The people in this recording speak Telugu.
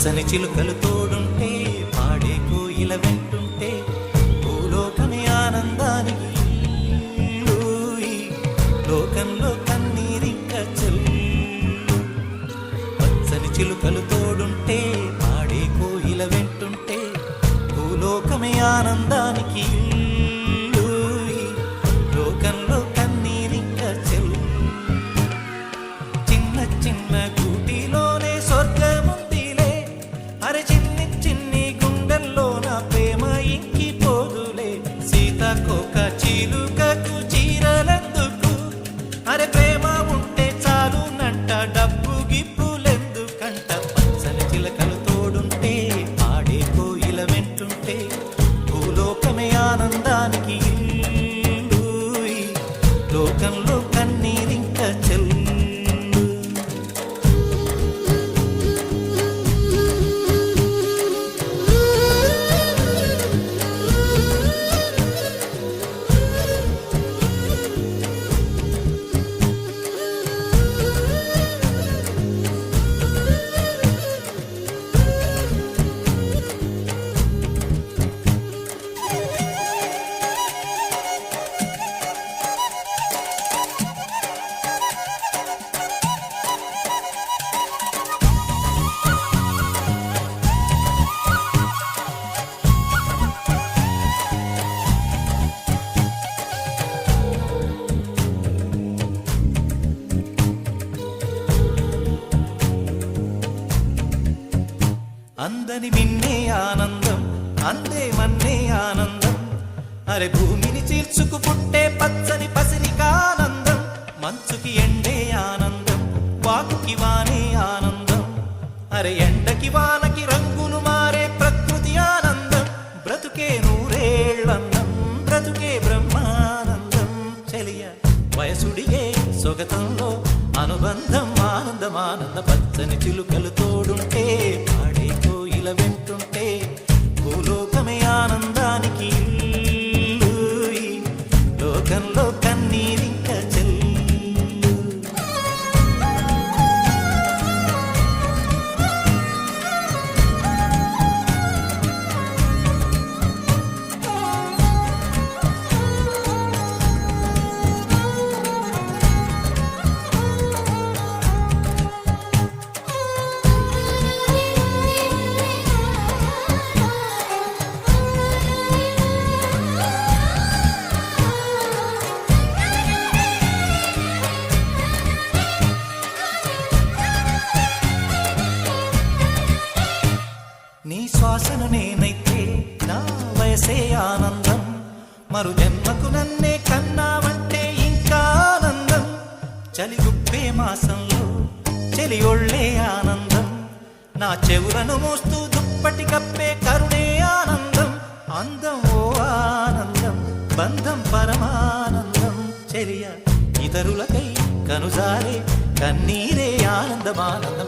పచ్చని చిలుకలు తోడుంటే పాడే కోయిల వెంటుంటే భూలోకమే ఆనందానికి లోకంలో కన్నీరింక చెల్లు. పచ్చని చిలుకలు తోడుంటే పాడే కోయిల వెంటుంటే భూలోకమే ఆనందానికి లోకంలో కన్నీరింక చెల్లు. చిన్న చిన్న గూటిలోనే స్వర్గముందిలే, అరే చిన్ని చిన్ని గుండెల్లో నా ప్రేమ ఇంకిపోదులే. సీతాకోక చిలుకకు చీరలెందుకు, అరే ప్రేమ ఉంటే చాలునంట, డబ్బు గిప్పులెందుకంట. పచ్చని చిలకలు తోడుంటే పాడే కోయిల వెంటుంటే భూలోకమే ఆనందానికి లోకంలో కన్నీరింక చెల్లు. అందని మిన్నే ఆనందం, అందే మన్నే ఆనందం, అరే భూమిని చీల్చుకు పుట్టే పచ్చని పసిరికానందం. మంచుకి ఎండే ఆనందం, వాకుకి వానే ఆనందం, అరే ఎండకి వానకి రంగులు మారే ప్రకృతి ఆనందం. బ్రతుకే నూరేళ్ళందం, బ్రతుకే బ్రహ్మానందం. చెలియ వయసుడిగే సొగతంలో అనుబంధం ఆనందం ఆనంద. పచ్చని చిలుకలు తోడుంటే పాడే కోయిల వెంటుంటే భూలోకమే ఆనందానికి లోకంలో కన్నీరింక చెల్లు. నీ శ్వాసను నేనైతే నా వయసే ఆనందం, మరు జన్మకు నన్నే కన్నావంటే ఇంకా ఆనందం. చలిగుప్పే మాసంలో చెలి ఒళ్ళే ఆనందం, నా చెవులను మోస్తూ దుప్పటి కప్పే కరుణే ఆనందం. అందం ఓ ఆనందం, బంధం పరమానందం. చెలియ ఇతరులకై కనుజారే కన్నీరే ఆనందమానందం.